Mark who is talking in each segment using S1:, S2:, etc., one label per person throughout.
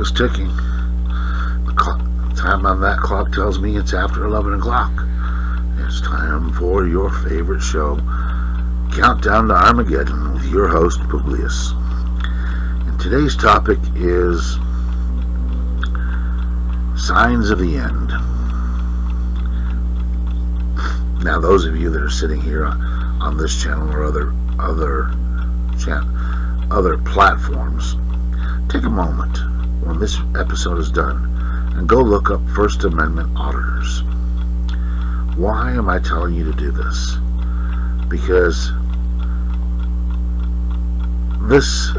S1: is ticking. The time on that clock tells me it's after 11 o'clock. It's time for your favorite show, Countdown to Armageddon, with your host, Publius. And today's topic is signs of the end. Now, those of you that are sitting here on this channel or other platforms, take a moment when this episode is done and go look up First Amendment auditors. Why am I telling you to do this? Because this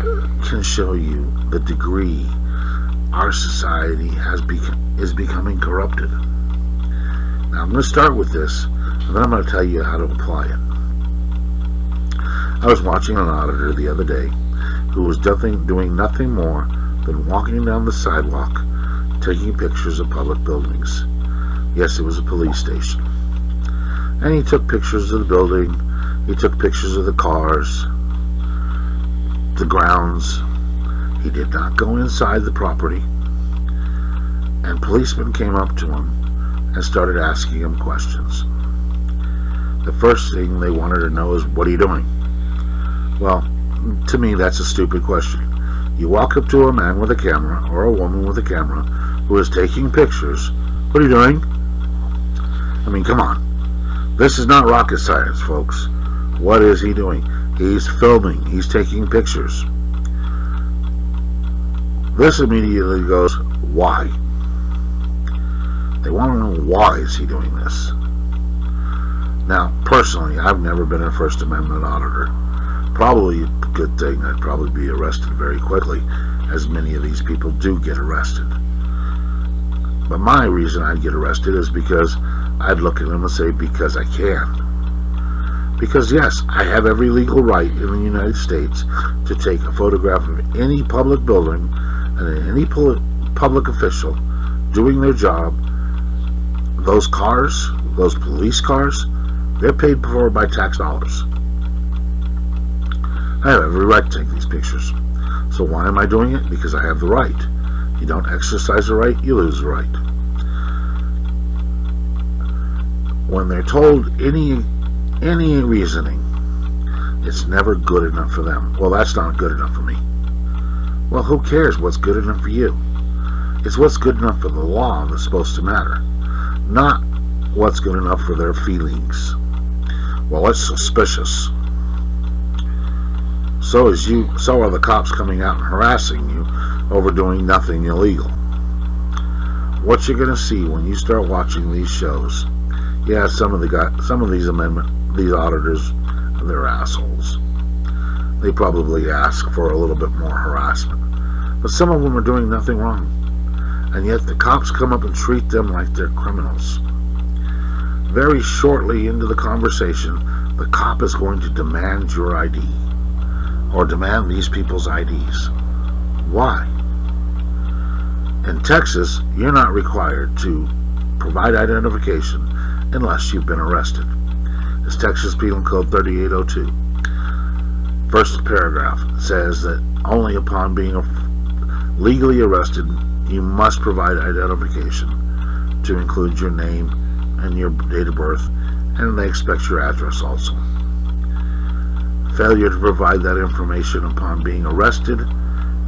S1: can show you the degree our society is becoming corrupted. Now, I'm going to start with this, and then I'm going to tell you how to apply it. I was watching an auditor the other day who was doing nothing more than walking down the sidewalk, taking pictures of public buildings. Yes, it was a police station. And he took pictures of the building, he took pictures of the cars, the grounds. He did not go inside the property. And policemen came up to him and started asking him questions. The first thing they wanted to know is, what are you doing? Well, to me, that's a stupid question. You walk up to a man with a camera or a woman with a camera who is taking pictures. What are you doing? I mean, come on. This is not rocket science, folks. What is he doing? He's filming. He's taking pictures. This immediately goes, why? They want to know, why is he doing this? Now, personally, I've never been a First Amendment auditor. Probably a good thing. I'd probably be arrested very quickly, as many of these people do get arrested. But my reason I'd get arrested is because I'd look at them and say, because I can. Because yes, I have every legal right in the United States to take a photograph of any public building and any public official doing their job. Those cars, those police cars, they're paid for by tax dollars. I have every right to take these pictures. So why am I doing it? Because I have the right. You don't exercise the right, you lose the right. When they're told any reasoning, it's never good enough for them. Well, that's not good enough for me. Well, who cares what's good enough for you? It's what's good enough for the law that's supposed to matter, not what's good enough for their feelings. Well, it's suspicious. So are the cops coming out and harassing you over doing nothing illegal. What you're going to see when you start watching these shows, yeah, some of these auditors, they're assholes. They probably ask for a little bit more harassment. But some of them are doing nothing wrong. And yet the cops come up and treat them like they're criminals. Very shortly into the conversation, the cop is going to demand your ID. Or demand these people's IDs. Why? In Texas, you're not required to provide identification unless you've been arrested. It's Texas Penal Code 3802. First paragraph says that only upon being legally arrested, you must provide identification to include your name and your date of birth, and they expect your address also. Failure to provide that information upon being arrested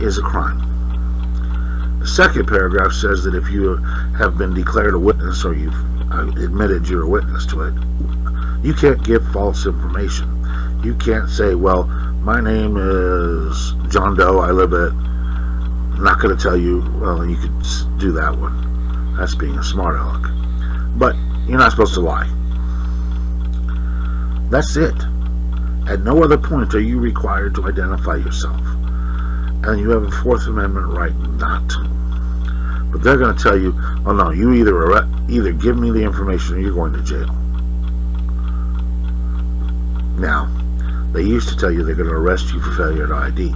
S1: is a crime. The second paragraph says that if you have been declared a witness or you've admitted you're a witness to it, you can't give false information. You can't say, well, my name is John Doe, I live at, I'm not going to tell you, well, you could do that one. That's being a smart aleck. But you're not supposed to lie. That's it. At no other point are you required to identify yourself. And you have a Fourth Amendment right not to. But they're going to tell you, oh no, you either give me the information or you're going to jail. Now, they used to tell you they're going to arrest you for failure to ID.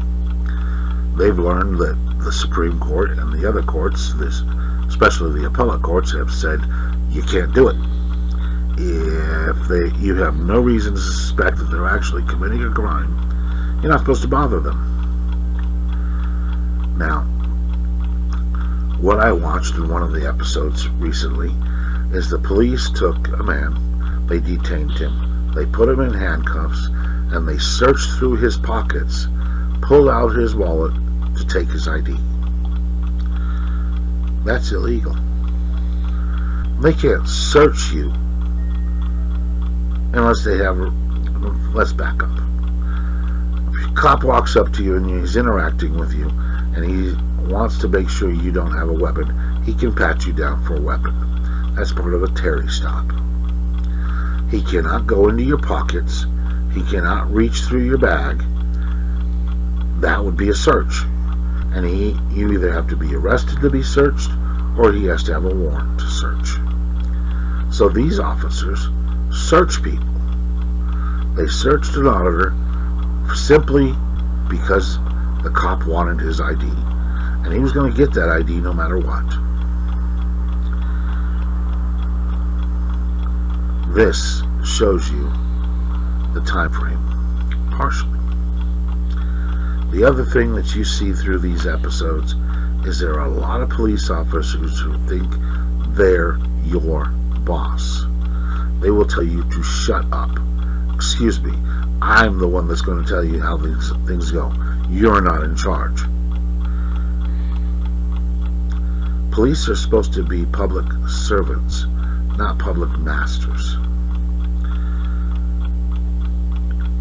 S1: They've learned that the Supreme Court and the other courts, especially the appellate courts, have said you can't do it. If you have no reason to suspect that they're actually committing a crime, you're not supposed to bother them. Now, What I watched in one of the episodes recently is the police took a man, they detained him, they put him in handcuffs, and they searched through his pockets, pulled out his wallet to take his ID. That's illegal. They can't search you unless they have... Let's back up. If a cop walks up to you and he's interacting with you and he wants to make sure you don't have a weapon, he can pat you down for a weapon. That's part of a Terry stop. He cannot go into your pockets. He cannot reach through your bag. That would be a search. And you either have to be arrested to be searched, or he has to have a warrant to search. So these officers search people. They searched an auditor simply because the cop wanted his ID. And he was going to get that ID no matter what. This shows you the time frame, partially. The other thing that you see through these episodes is there are a lot of police officers who think they're your boss. They will tell you to shut up. Excuse me, I'm the one that's going to tell you how things go. You're not in charge. Police are supposed to be public servants, not public masters.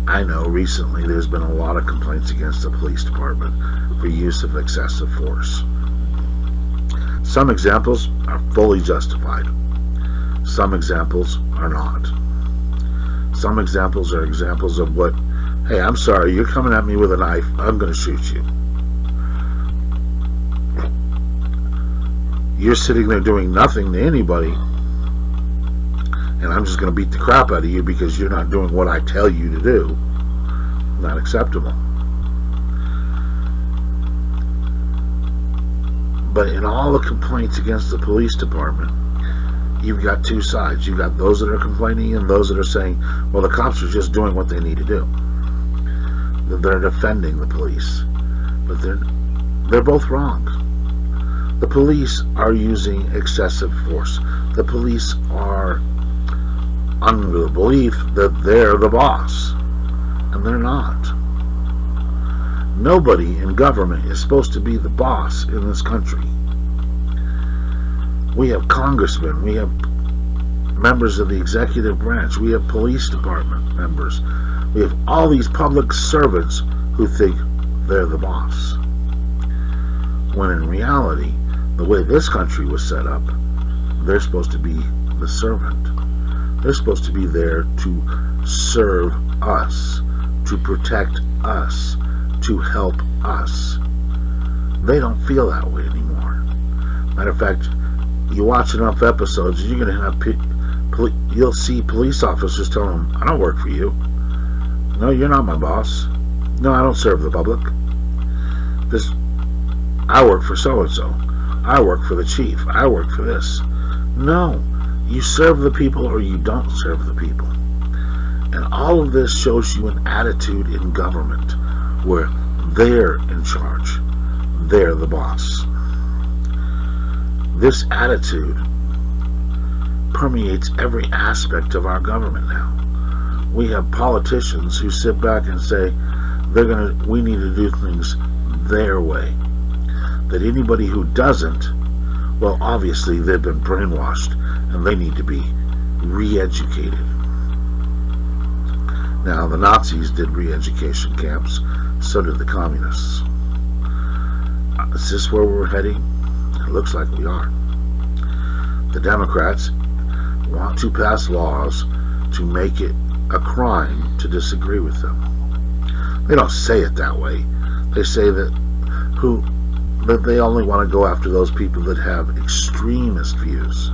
S1: I know recently there's been a lot of complaints against the police department for use of excessive force. Some examples are fully justified. Some examples are not. Some examples are examples of what, hey, I'm sorry, you're coming at me with a knife, I'm going to shoot you. You're sitting there doing nothing to anybody, and I'm just going to beat the crap out of you because you're not doing what I tell you to do. Not acceptable. But in all the complaints against the police department, you've got two sides. You've got those that are complaining and those that are saying, well, the cops are just doing what they need to do. They're defending the police. But they're both wrong. The police are using excessive force. The police are under the belief that they're the boss. And they're not. Nobody in government is supposed to be the boss in this country. We have congressmen, we have members of the executive branch, we have police department members, we have all these public servants who think they're the boss. When in reality, the way this country was set up, they're supposed to be the servant. They're supposed to be there to serve us, to protect us, to help us. They don't feel that way anymore. Matter of fact, you watch enough episodes, you're going to have you'll see police officers tell them, I don't work for you. No, you're not my boss. No, I don't serve the public. I work for so-and-so. I work for the chief. I work for this. No, you serve the people or you don't serve the people. And all of this shows you an attitude in government where they're in charge. They're the boss. This attitude permeates every aspect of our government now. We have politicians who sit back and say, we need to do things their way. That anybody who doesn't, well, obviously they've been brainwashed and they need to be re-educated. Now, the Nazis did re-education camps, so did the communists. Is this where we're heading? It looks like we are. The Democrats want to pass laws to make it a crime to disagree with them. They don't say it that way. They say that they only want to go after those people that have extremist views.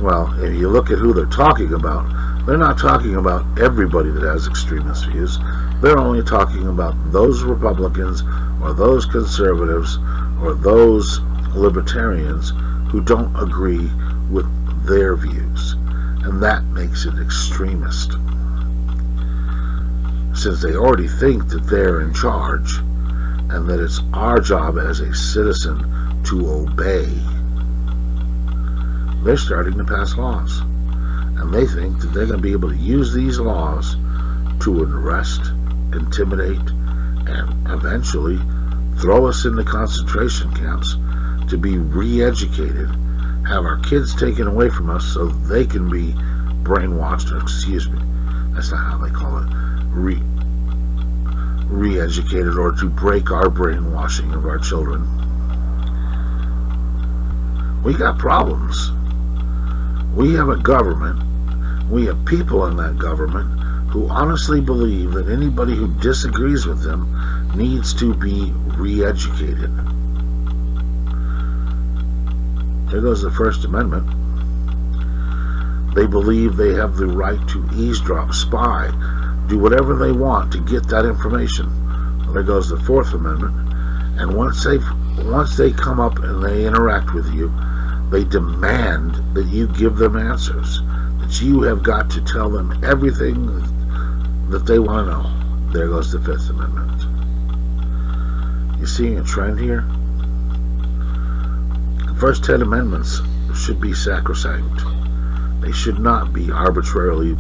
S1: Well, if you look at who they're talking about, they're not talking about everybody that has extremist views. They're only talking about those Republicans or those conservatives or those libertarians who don't agree with their views. And that makes it extremist. Since they already think that they're in charge and that it's our job as a citizen to obey, they're starting to pass laws. And they think that they're going to be able to use these laws to arrest, intimidate, and eventually throw us into concentration camps to be re-educated, have our kids taken away from us so they can be brainwashed, or excuse me, that's not how they call it, re-educated, or to break our brainwashing of our children. We got problems. We have a government, we have people in that government who honestly believe that anybody who disagrees with them needs to be re-educated. There goes the First Amendment. They believe they have the right to eavesdrop, spy, do whatever they want to get that information. Well, there goes the Fourth Amendment. And once they come up and they interact with you, they demand that you give them answers, that you have got to tell them everything that they want to know. There goes the Fifth Amendment. You seeing a trend here? The first 10 amendments should be sacrosanct. They should not be arbitrarily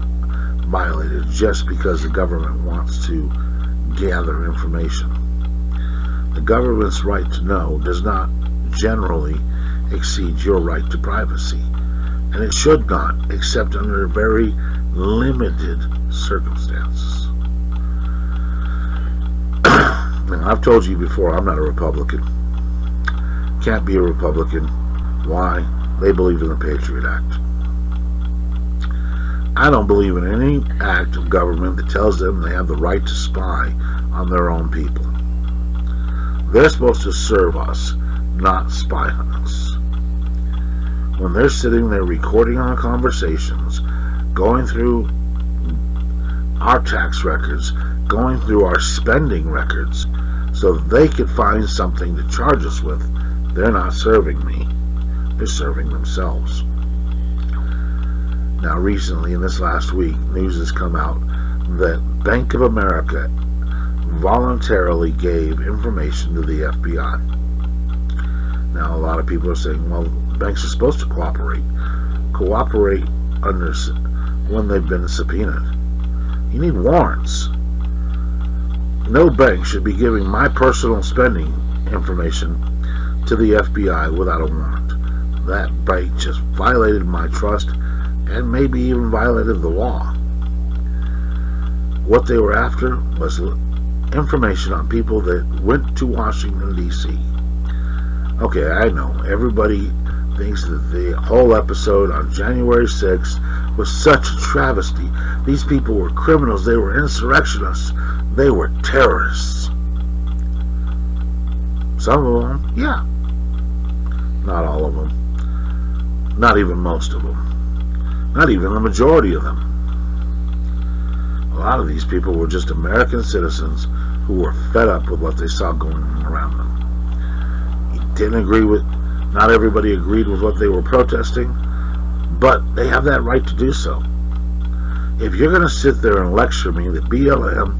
S1: violated just because the government wants to gather information. The government's right to know does not generally exceed your right to privacy, and it should not, except under very limited circumstances. Now, I've told you before, I'm not a Republican. Can't be a Republican. Why? They believe in the Patriot Act. I don't believe in any act of government that tells them they have the right to spy on their own people. They're supposed to serve us, not spy on us. When they're sitting there recording our conversations, going through our tax records, going through our spending records, so that they could find something to charge us with, they're not serving me. They're serving themselves. Now, recently, in this last week, news has come out that Bank of America voluntarily gave information to the FBI. Now, a lot of people are saying, well, banks are supposed to cooperate under when they've been subpoenaed. You need warrants. No bank should be giving my personal spending information to the FBI without a warrant. That bank just violated my trust and maybe even violated the law. What they were after was information on people that went to Washington, D.C. Okay, I know, everybody thinks that the whole episode on January 6th was such a travesty. These people were criminals, they were insurrectionists, they were terrorists. Some of them, yeah. Not all of them. Not even most of them. Not even the majority of them. A lot of these people were just American citizens who were fed up with what they saw going on around them. Not everybody agreed with what they were protesting, but they have that right to do so. If you're going to sit there and lecture me that BLM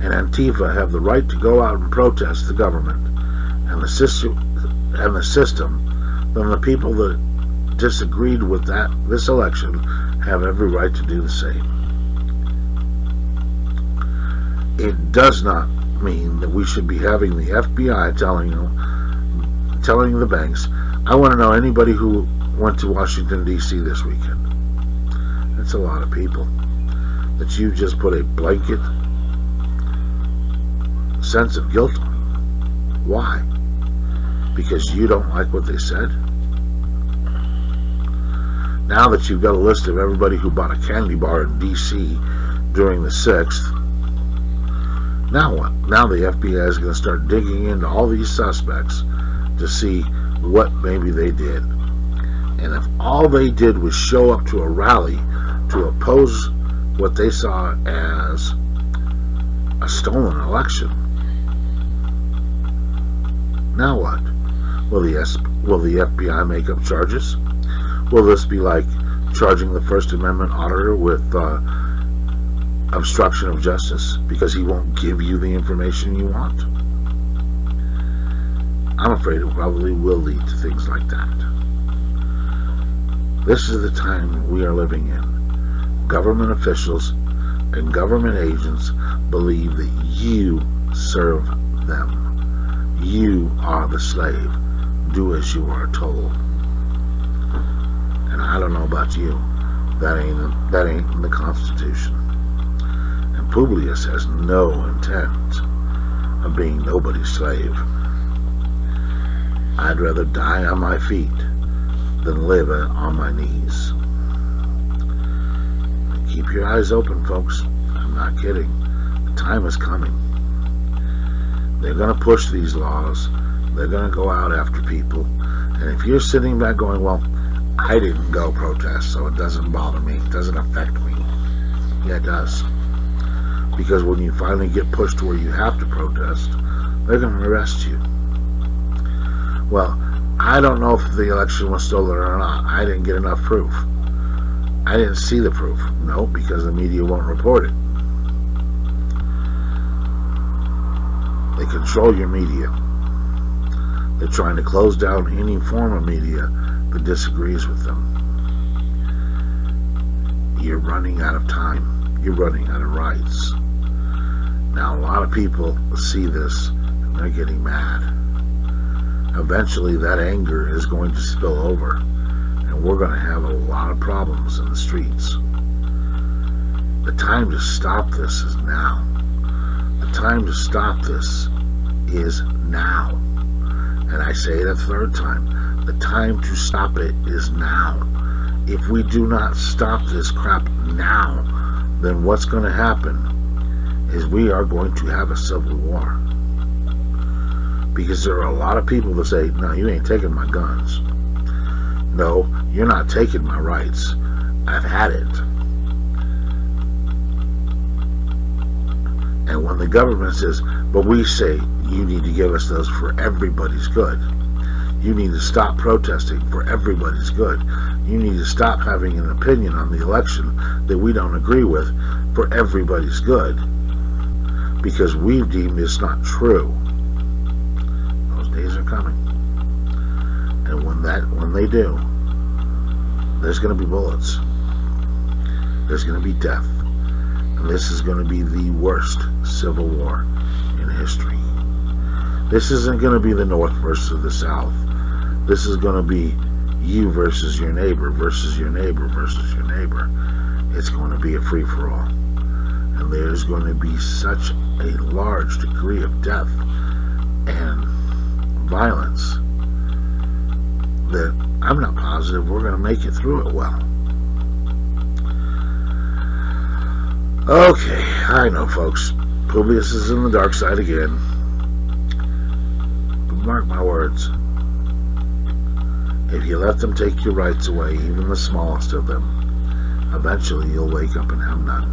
S1: and Antifa have the right to go out and protest the government and the system, then the people that disagreed with this election have every right to do the same. It does not mean that we should be having the FBI telling the banks, I want to know anybody who went to Washington, D.C. this weekend. That's a lot of people that you just put a blanket sense of guilt on. Why? Because you don't like what they said? Now that you've got a list of everybody who bought a candy bar in D.C. during the 6th, now what? Now the FBI is going to start digging into all these suspects to see what maybe they did. And if all they did was show up to a rally to oppose what they saw as a stolen election, now what? Will the FBI make up charges? Will this be like charging the First Amendment auditor with obstruction of justice because he won't give you the information you want? I'm afraid it probably will lead to things like that. This is the time we are living in. Government officials and government agents believe that you serve them. You are the slave. Do as you are told. And I don't know about you. That ain't in the Constitution. And Publius has no intent of being nobody's slave. I'd rather die on my feet than live on my knees. Keep your eyes open, folks. I'm not kidding. The time is coming. They're going to push these laws. They're going to go out after people. And if you're sitting back going, well, I didn't go protest, so it doesn't bother me. It doesn't affect me. Yeah, it does. Because when you finally get pushed to where you have to protest, they're going to arrest you. Well, I don't know if the election was stolen or not. I didn't get enough proof. I didn't see the proof. No, because the media won't report it. They control your media. They're trying to close down any form of media that disagrees with them. You're running out of time. You're running out of rights. Now, a lot of people see this and they're getting mad. Eventually, that anger is going to spill over, and we're going to have a lot of problems in the streets. The time to stop this is now. The time to stop this is now. And I say it a third time. The time to stop it is now. If we do not stop this crap now, then what's going to happen is we are going to have a civil war. Because there are a lot of people that say, no, you ain't taking my guns. No, you're not taking my rights. I've had it. And when the government says, but we say you need to give us those for everybody's good. You need to stop protesting for everybody's good. You need to stop having an opinion on the election that we don't agree with for everybody's good. Because we've deemed it's not true. Those days are coming. And when they do, there's going to be bullets. There's going to be death. And this is going to be the worst civil war in history. This isn't going to be the North versus the South. This is going to be you versus your neighbor versus your neighbor versus your neighbor. It's going to be a free-for-all. And there's going to be such a large degree of death and violence that I'm not positive we're going to make it through it well. Okay, I know, folks. Publius is in the dark side again. But mark my words. If you let them take your rights away, even the smallest of them, eventually you'll wake up and have none.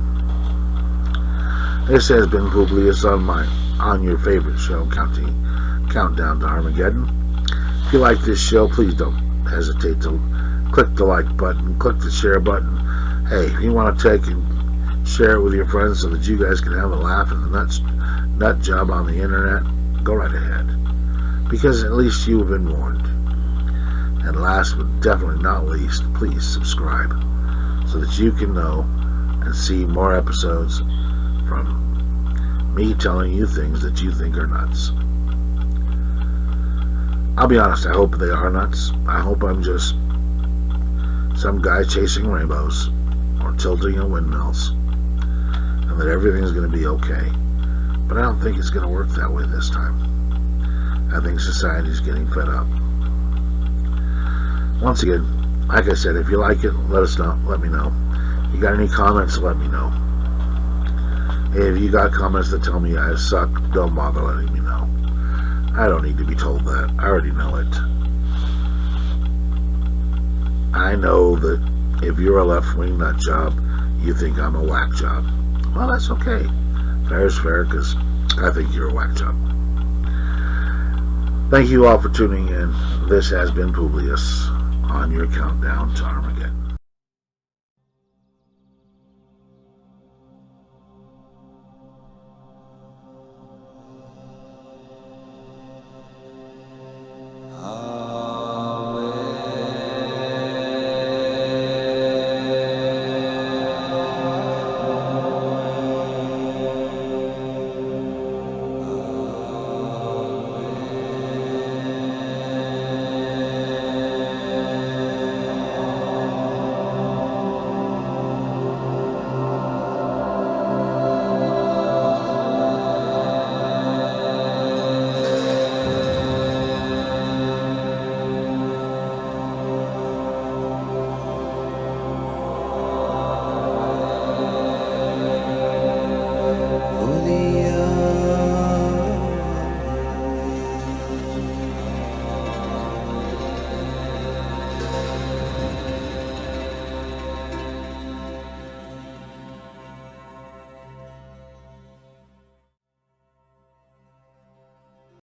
S1: This has been Publius on your favorite show, Countdown to Armageddon. If you like this show, please don't hesitate to click the like button, click the share button. Hey, if you want to take and share it with your friends so that you guys can have a laugh at the nut job on the internet, go right ahead. Because at least you've been warned. And last but definitely not least, please subscribe so that you can know and see more episodes from me telling you things that you think are nuts. I'll be honest, I hope they are nuts. I hope I'm just some guy chasing rainbows or tilting at windmills and that everything's going to be okay. But I don't think it's going to work that way this time. I think society's getting fed up. Once again, like I said, if you like it, let us know. Let me know. If you got any comments, let me know. If you got comments that tell me I suck, don't bother letting me know. I don't need to be told that. I already know it. I know that if you're a left-wing nut job, you think I'm a whack job. Well, that's okay. Fair is fair, because I think you're a whack job. Thank you all for tuning in. This has been Publius on your Countdown to Armageddon.